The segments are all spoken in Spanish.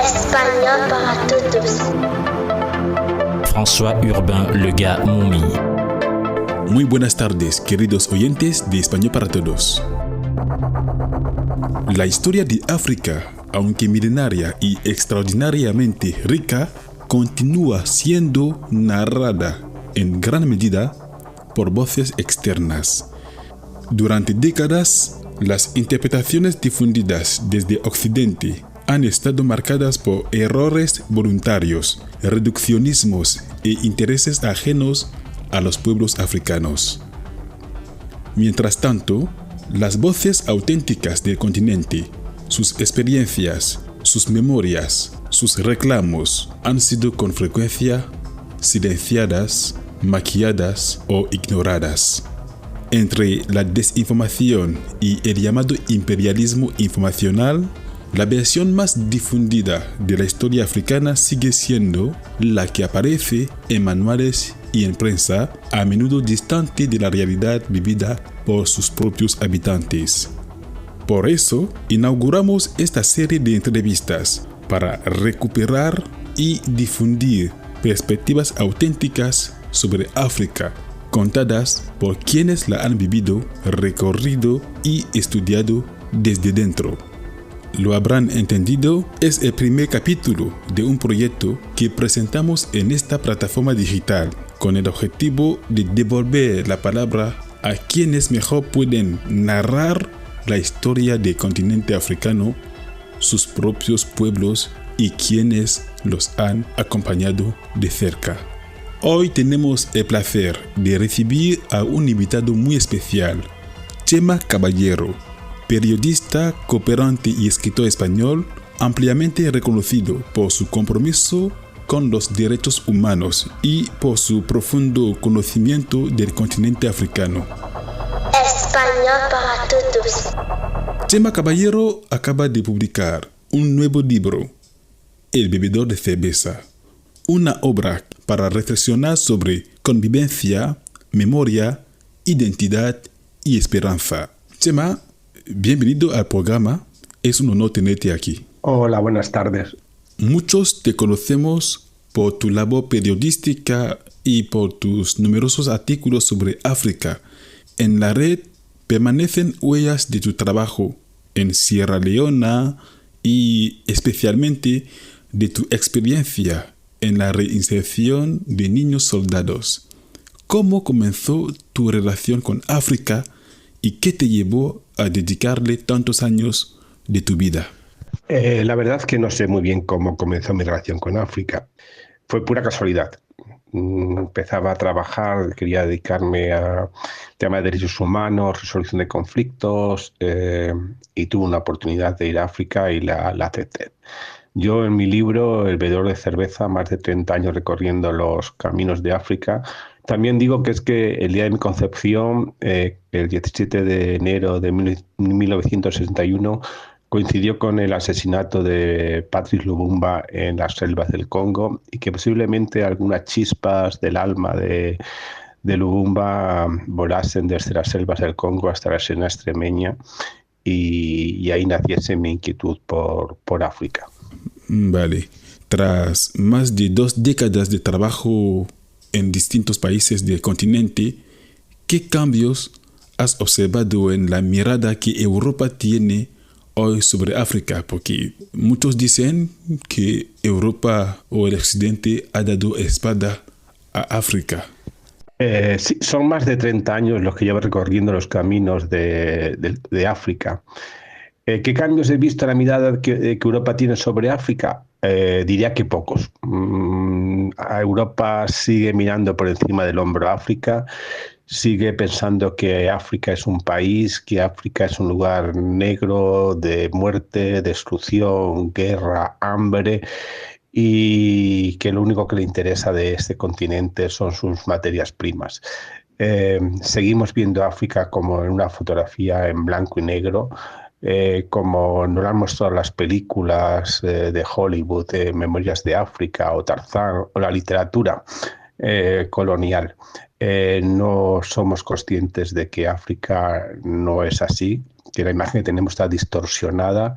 Español para todos. François Urbain Lega Moumi. Muy buenas tardes, queridos oyentes de Español para Todos. La historia de África, aunque milenaria y extraordinariamente rica, continúa siendo narrada en gran medida por voces externas. Durante décadas, las interpretaciones difundidas desde Occidente han estado marcadas por errores voluntarios, reduccionismos e intereses ajenos a los pueblos africanos. Mientras tanto, las voces auténticas del continente, sus experiencias, sus memorias, sus reclamos han sido con frecuencia silenciadas, maquilladas o ignoradas. Entre la desinformación y el llamado imperialismo informacional, la versión más difundida de la historia africana sigue siendo la que aparece en manuales y en prensa, a menudo distante de la realidad vivida por sus propios habitantes. Por eso, inauguramos esta serie de entrevistas para recuperar y difundir perspectivas auténticas sobre África, contadas por quienes la han vivido, recorrido y estudiado desde dentro. Lo habrán entendido, es el primer capítulo de un proyecto que presentamos en esta plataforma digital con el objetivo de devolver la palabra a quienes mejor pueden narrar la historia del continente africano, sus propios pueblos y quienes los han acompañado de cerca. Hoy tenemos el placer de recibir a un invitado muy especial, Chema Caballero, periodista, cooperante y escritor español, ampliamente reconocido por su compromiso con los derechos humanos y por su profundo conocimiento del continente africano. Español para todos. Chema Caballero acaba de publicar un nuevo libro, El bebedor de cerveza, una obra para reflexionar sobre convivencia, memoria, identidad y esperanza. Chema, bienvenido al programa. Es un honor tenerte aquí. Hola, buenas tardes. Muchos te conocemos por tu labor periodística y por tus numerosos artículos sobre África. En la red permanecen huellas de tu trabajo en Sierra Leona y especialmente de tu experiencia en la reinserción de niños soldados. ¿Cómo comenzó tu relación con África y qué te llevó a dedicarle tantos años de tu vida? La verdad es que no sé muy bien cómo comenzó mi relación con África. Fue pura casualidad. Empezaba a trabajar, quería dedicarme a temas de derechos humanos, resolución de conflictos, y tuve una oportunidad de ir a África y la acepté. Yo en mi libro, El bebedor de cerveza, más de 30 años recorriendo los caminos de África, también digo que es que el día de mi concepción, el 17 de enero de 1961, coincidió con el asesinato de Patrice Lumumba en las selvas del Congo y que posiblemente algunas chispas del alma de Lumumba volasen desde las selvas del Congo hasta la Sierra extremeña y ahí naciese mi inquietud por África. Vale. Tras más de 2 décadas de trabajo en distintos países del continente, ¿qué cambios has observado en la mirada que Europa tiene hoy sobre África? Porque muchos dicen que Europa o el Occidente ha dado espalda a África. Sí, son más de 30 años los que llevo recorriendo los caminos de África. ¿Qué cambios he visto en la mirada que Europa tiene sobre África? Diría que pocos. Europa sigue mirando por encima del hombro a África, sigue pensando que África es un país, que África es un lugar negro de muerte, destrucción, guerra, hambre, y que lo único que le interesa de este continente son sus materias primas. Seguimos viendo a África como en una fotografía en blanco y negro, como nos lo han mostrado las películas de Hollywood, Memorias de África o Tarzán, o la literatura colonial. No somos conscientes de que África no es así, que la imagen que tenemos está distorsionada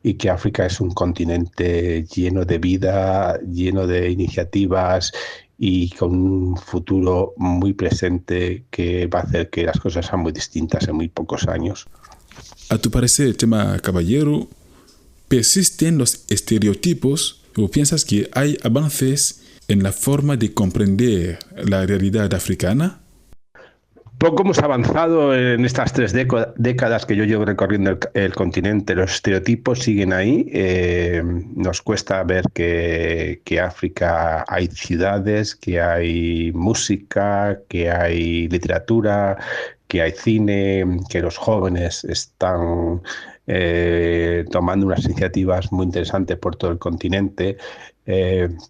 y que África es un continente lleno de vida, lleno de iniciativas y con un futuro muy presente que va a hacer que las cosas sean muy distintas en muy pocos años. A tu parecer, tema caballero, ¿persisten los estereotipos o piensas que hay avances en la forma de comprender la realidad africana? Poco hemos avanzado en estas 3 décadas que yo llevo recorriendo el continente. Los estereotipos siguen ahí. Nos cuesta ver que África hay ciudades, que hay música, que hay literatura, que hay cine, que los jóvenes están tomando unas iniciativas muy interesantes por todo el continente,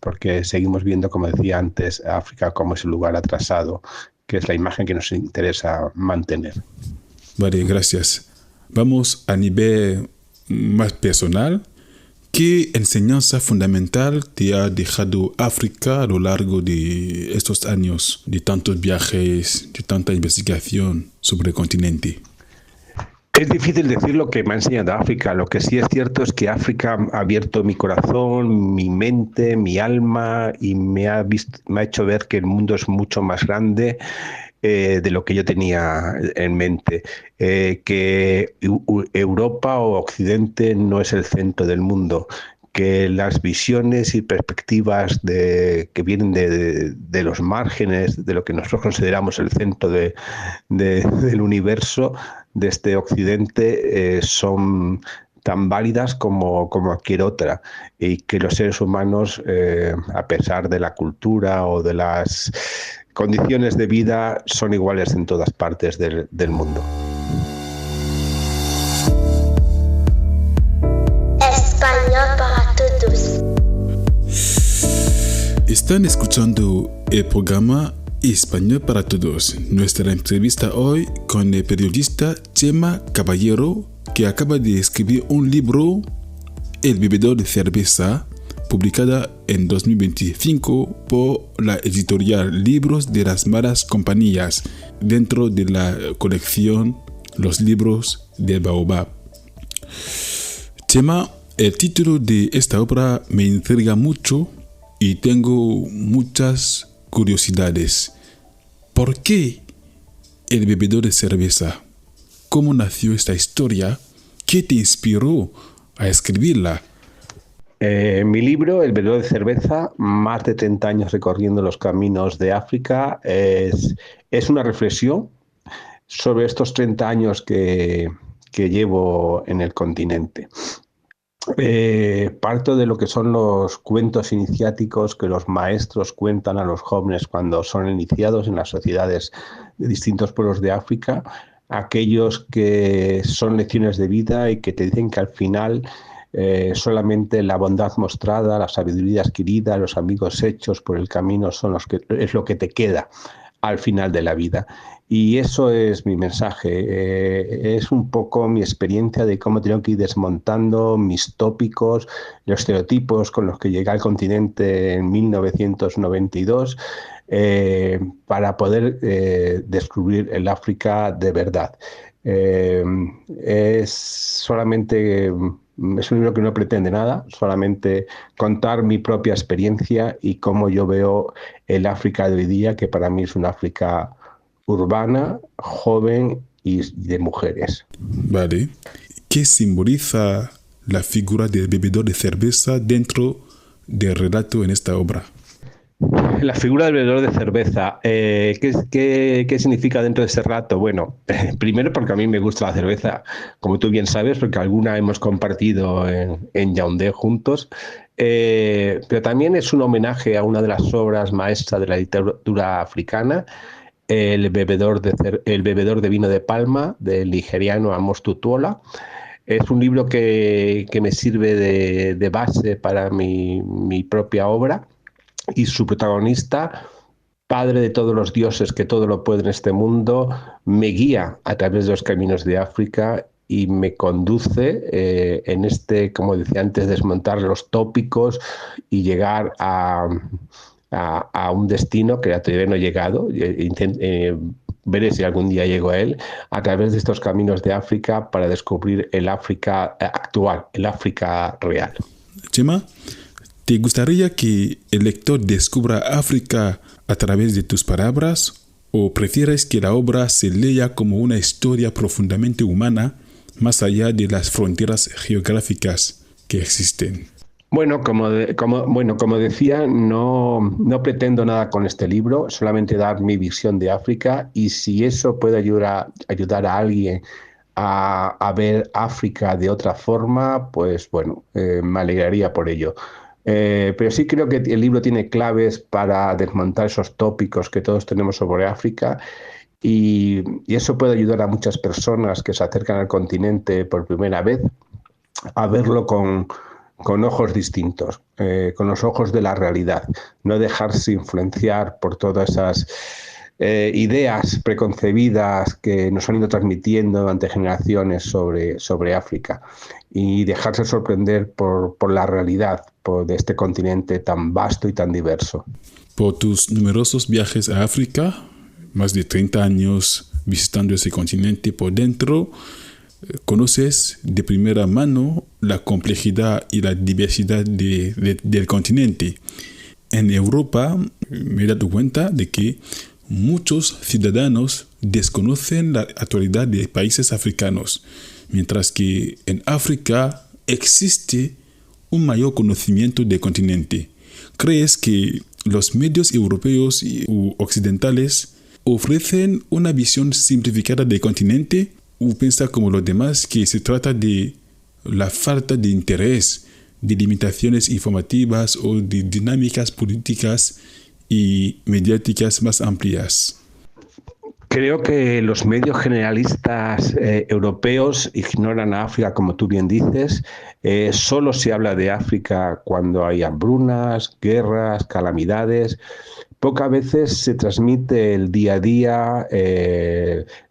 porque seguimos viendo, como decía antes, África como ese lugar atrasado, que es la imagen que nos interesa mantener. Vale, gracias. Vamos a nivel más personal. ¿Qué enseñanza fundamental te ha dejado África a lo largo de estos años de tantos viajes, de tanta investigación sobre el continente? Es difícil decir lo que me ha enseñado África. Lo que sí es cierto es que África ha abierto mi corazón, mi mente, mi alma y me ha hecho ver que el mundo es mucho más grande de lo que yo tenía en mente. Que Europa o Occidente no es el centro del mundo. Que las visiones y perspectivas que vienen de los márgenes, de lo que nosotros consideramos el centro del universo, de este occidente, son tan válidas como cualquier otra, y que los seres humanos, a pesar de la cultura o de las condiciones de vida, son iguales en todas partes del mundo. Español para todos. Están escuchando el programa Español para Todos. Nuestra entrevista hoy con el periodista Chema Caballero, que acaba de escribir un libro, El bebedor de cerveza, publicada en 2025 por la editorial Libros de las Malas Compañías, dentro de la colección Los Libros del Baobab. Chema, el título de esta obra me intriga mucho y tengo muchas curiosidades. ¿Por qué El bebedor de cerveza? ¿Cómo nació esta historia? ¿Qué te inspiró a escribirla? Mi libro, El bebedor de cerveza, más de 30 años recorriendo los caminos de África, es una reflexión sobre estos 30 años que llevo en el continente. Parto de lo que son los cuentos iniciáticos que los maestros cuentan a los jóvenes cuando son iniciados en las sociedades de distintos pueblos de África, aquellos que son lecciones de vida y que te dicen que al final solamente la bondad mostrada, la sabiduría adquirida, los amigos hechos por el camino es lo que te queda al final de la vida. Y eso es mi mensaje, es un poco mi experiencia de cómo tengo que ir desmontando mis tópicos, los estereotipos con los que llegué al continente en 1992 para poder descubrir el África de verdad. Es un libro que no pretende nada, solamente contar mi propia experiencia y cómo yo veo el África de hoy día, que para mí es una África urbana, joven y de mujeres. Vale. ¿Qué simboliza la figura del bebedor de cerveza dentro del relato en esta obra? La figura del bebedor de cerveza, ¿qué significa dentro de ese relato? Bueno, primero porque a mí me gusta la cerveza, como tú bien sabes, porque alguna hemos compartido en Yaoundé juntos, pero también es un homenaje a una de las obras maestras de la literatura africana, el bebedor de vino de palma, del nigeriano Amos Tutuola. Es un libro que me sirve de base para mi propia obra, y su protagonista, padre de todos los dioses que todo lo puede en este mundo, me guía a través de los caminos de África y me conduce en como decía antes, desmontar los tópicos y llegar a un destino que todavía no he llegado. veré si algún día llego a él, a través de estos caminos de África para descubrir el África actual, el África real. Chema, ¿te gustaría que el lector descubra África a través de tus palabras o prefieres que la obra se lea como una historia profundamente humana más allá de las fronteras geográficas que existen? Bueno, como decía, no pretendo nada con este libro, solamente dar mi visión de África, y si eso puede ayudar a alguien a ver África de otra forma, pues bueno, me alegraría por ello. Pero sí creo que el libro tiene claves para desmontar esos tópicos que todos tenemos sobre África, y eso puede ayudar a muchas personas que se acercan al continente por primera vez a verlo con ojos distintos, con los ojos de la realidad, no dejarse influenciar por todas esas ideas preconcebidas que nos han ido transmitiendo durante generaciones sobre África, y dejarse sorprender por la realidad de este continente tan vasto y tan diverso. Por tus numerosos viajes a África, más de 30 años visitando ese continente por dentro, conoces de primera mano la complejidad y la diversidad del continente. En Europa me he dado cuenta de que muchos ciudadanos desconocen la actualidad de países africanos, mientras que en África existe un mayor conocimiento del continente. ¿Crees que los medios europeos u occidentales ofrecen una visión simplificada del continente? ¿O piensa como los demás que se trata de la falta de interés, de limitaciones informativas o de dinámicas políticas y mediáticas más amplias? Creo que los medios generalistas europeos ignoran a África, como tú bien dices. Solo se habla de África cuando hay hambrunas, guerras, calamidades. Pocas veces se transmite el día a día,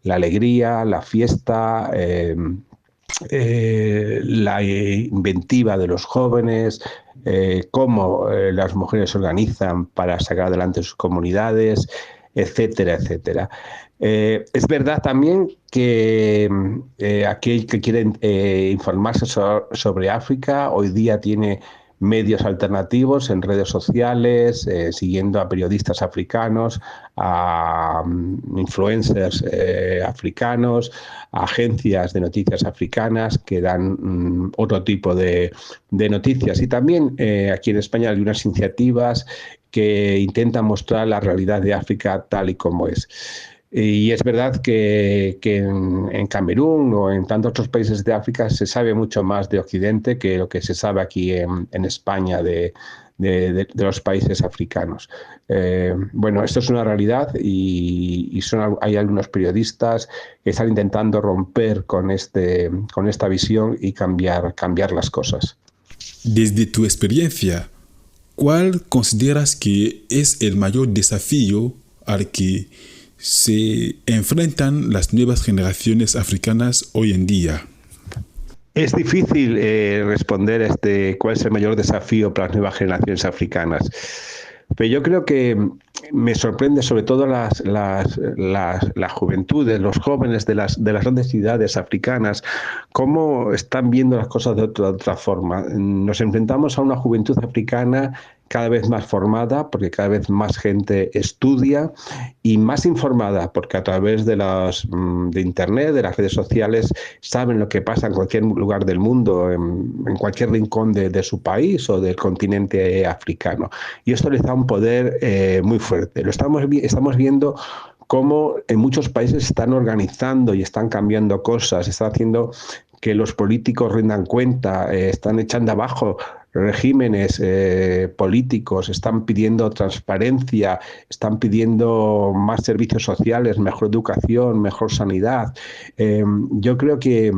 la alegría, la fiesta, la inventiva de los jóvenes, cómo las mujeres se organizan para sacar adelante sus comunidades, etcétera, etcétera. Es verdad también que aquel que quiere informarse sobre África hoy día tiene medios alternativos en redes sociales, siguiendo a periodistas africanos, a influencers africanos, a agencias de noticias africanas que dan otro tipo de noticias. Y también aquí en España hay unas iniciativas que intentan mostrar la realidad de África tal y como es. Y es verdad que en Camerún o en tantos otros países de África se sabe mucho más de Occidente que lo que se sabe aquí en España de los países africanos. Bueno, esto es una realidad y hay algunos periodistas que están intentando romper con esta visión y cambiar las cosas. Desde tu experiencia, ¿cuál consideras que es el mayor desafío al que se enfrentan las nuevas generaciones africanas hoy en día? Es difícil responder cuál es el mayor desafío para las nuevas generaciones africanas. Pero yo creo que me sorprende sobre todo la juventud, los jóvenes de las grandes ciudades africanas, cómo están viendo las cosas de otra forma. Nos enfrentamos a una juventud africana cada vez más formada, porque cada vez más gente estudia, y más informada, porque a través de Internet, de las redes sociales, saben lo que pasa en cualquier lugar del mundo, en cualquier rincón de su país o del continente africano. Y esto les da un poder muy fuerte. Estamos viendo cómo en muchos países se están organizando y están cambiando cosas, están haciendo que los políticos rindan cuenta, están echando abajo regímenes políticos, están pidiendo transparencia, están pidiendo más servicios sociales, mejor educación, mejor sanidad. Yo creo que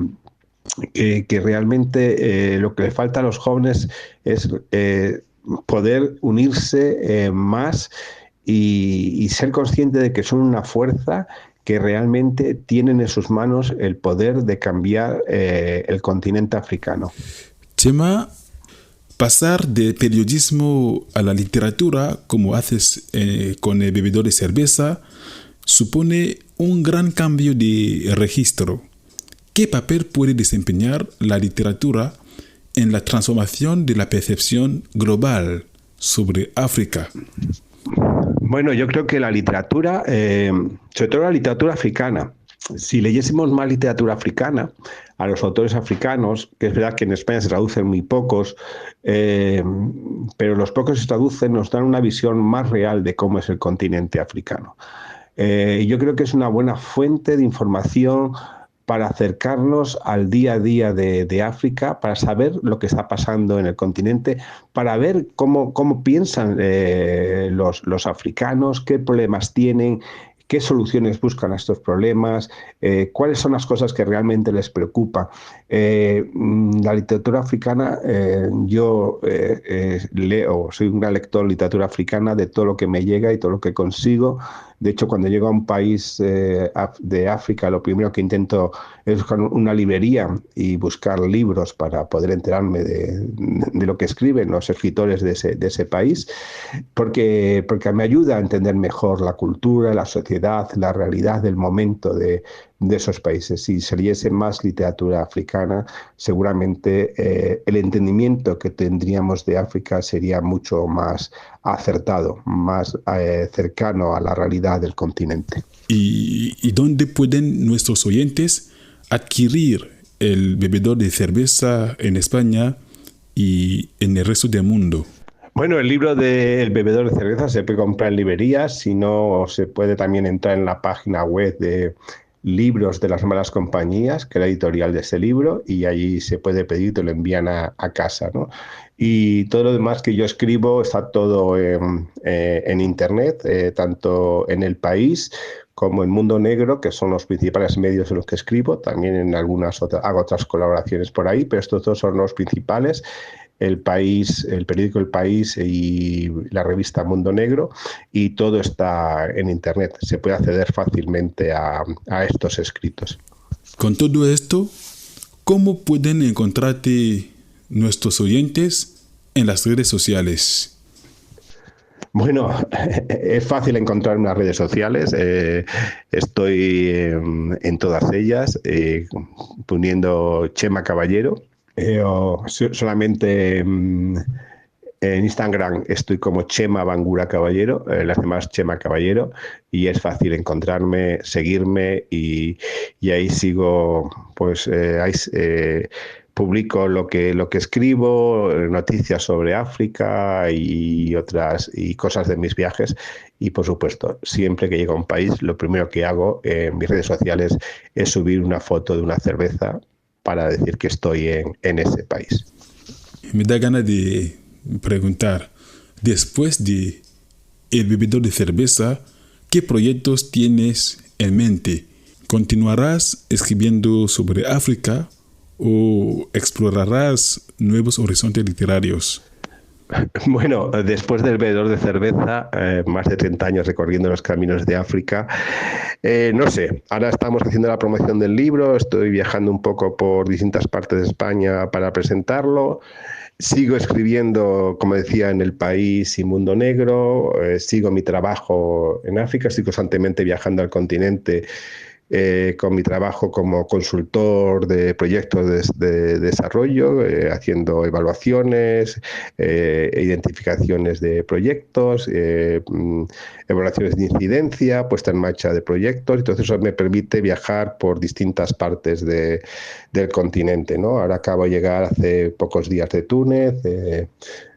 realmente lo que le falta a los jóvenes es poder unirse más y ser consciente de que son una fuerza que realmente tienen en sus manos el poder de cambiar el continente africano. Chema, pasar de periodismo a la literatura, como haces con El bebedor de cerveza, supone un gran cambio de registro. ¿Qué papel puede desempeñar la literatura en la transformación de la percepción global sobre África? Bueno, yo creo que la literatura, sobre todo la literatura africana, si leyésemos más literatura africana, a los autores africanos, que es verdad que en España se traducen muy pocos, pero los pocos que se traducen nos dan una visión más real de cómo es el continente africano. Yo creo que es una buena fuente de información para acercarnos al día a día de África, para saber lo que está pasando en el continente, para ver cómo piensan los africanos, qué problemas tienen, qué soluciones buscan a estos problemas, cuáles son las cosas que realmente les preocupan. La literatura africana, yo leo, soy un gran lector de literatura africana, de todo lo que me llega y todo lo que consigo. De hecho, cuando llego a un país de África, lo primero que intento es buscar una librería y buscar libros para poder enterarme de lo que escriben los escritores de ese país, porque me ayuda a entender mejor la cultura, la sociedad, la realidad del momento de esos países. Si se leyese más literatura africana, seguramente el entendimiento que tendríamos de África sería mucho más acertado, más cercano a la realidad del continente. ¿Y dónde pueden nuestros oyentes adquirir el bebedor de cerveza en España y en el resto del mundo? Bueno, el libro del bebedor de cerveza se puede comprar en librerías, si no se puede también entrar en la página web de Libros de las Malas Compañías, que es la editorial de ese libro, y allí se puede pedir, te lo envían a casa, ¿no? Y todo lo demás que yo escribo está todo en Internet, tanto en El País como en Mundo Negro, que son los principales medios en los que escribo. También en algunas hago otras colaboraciones por ahí, pero estos dos son los principales. El País, el periódico El País y la revista Mundo Negro, y todo está en Internet. Se puede acceder fácilmente a estos escritos. Con todo esto, ¿cómo pueden encontrarte nuestros oyentes en las redes sociales? Bueno, es fácil encontrarme en las redes sociales. Estoy en todas ellas, poniendo Chema Caballero. Solamente en Instagram estoy como Chema Bangura Caballero, las demás Chema Caballero, y es fácil encontrarme, seguirme, y ahí sigo, pues ahí publico lo que escribo, noticias sobre África y otras y cosas de mis viajes. Y por supuesto, siempre que llego a un país, lo primero que hago en mis redes sociales es subir una foto de una cerveza para decir que estoy en ese país. Me da ganas de preguntar, después de El bebedor de cerveza, ¿qué proyectos tienes en mente? ¿Continuarás escribiendo sobre África o explorarás nuevos horizontes literarios? Bueno, después del bebedor de cerveza, más de 30 años recorriendo los caminos de África, no sé, ahora estamos haciendo la promoción del libro, estoy viajando un poco por distintas partes de España para presentarlo, sigo escribiendo, como decía, en El País y Mundo Negro, sigo mi trabajo en África, estoy constantemente viajando al continente, con mi trabajo como consultor de proyectos de desarrollo, haciendo evaluaciones, identificaciones de proyectos, evaluaciones de incidencia, puesta en marcha de proyectos. Entonces eso me permite viajar por distintas partes del continente, ¿no? Ahora acabo de llegar hace pocos días de Túnez.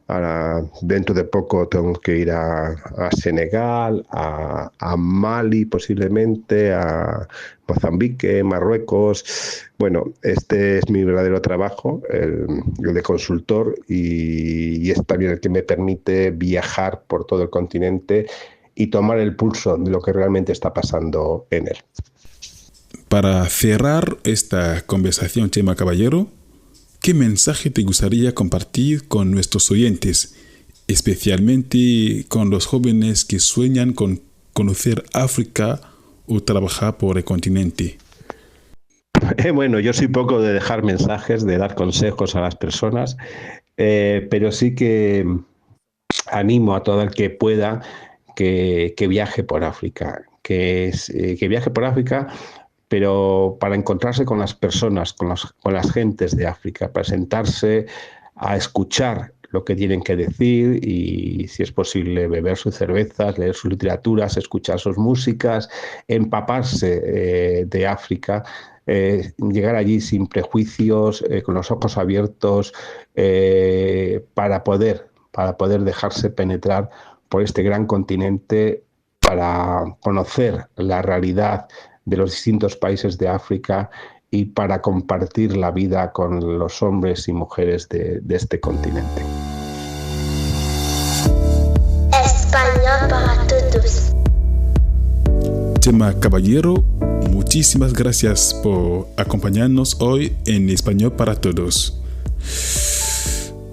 Ahora, dentro de poco tengo que ir a Senegal, a Mali posiblemente, a Mozambique, Marruecos. Bueno, este es mi verdadero trabajo, el de consultor, y es también el que me permite viajar por todo el continente y tomar el pulso de lo que realmente está pasando en él. Para cerrar esta conversación, Chema Caballero, ¿qué mensaje te gustaría compartir con nuestros oyentes, especialmente con los jóvenes que sueñan con conocer África o trabajar por el continente? Bueno, yo soy poco de dejar mensajes, de dar consejos a las personas, pero sí que animo a todo el que pueda que viaje por África, que viaje por África, pero para encontrarse con las personas, con las gentes de África, para sentarse a escuchar lo que tienen que decir y, si es posible, beber sus cervezas, leer sus literaturas, escuchar sus músicas, empaparse de África, llegar allí sin prejuicios, con los ojos abiertos, para poder dejarse penetrar por este gran continente, para conocer la realidad de los distintos países de África y para compartir la vida con los hombres y mujeres de este continente. Español para todos. Chema Caballero, muchísimas gracias por acompañarnos hoy en Español para Todos.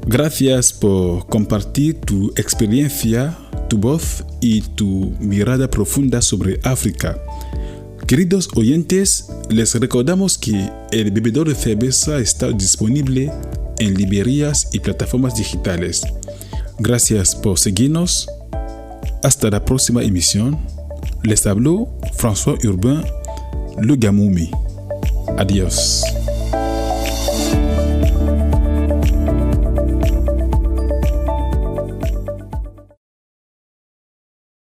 Gracias por compartir tu experiencia, tu voz y tu mirada profunda sobre África. Queridos oyentes, les recordamos que el bebedor de cerveza está disponible en librerías y plataformas digitales. Gracias por seguirnos. Hasta la próxima emisión. Les habló François Urbain, le gars Moumi. Adiós.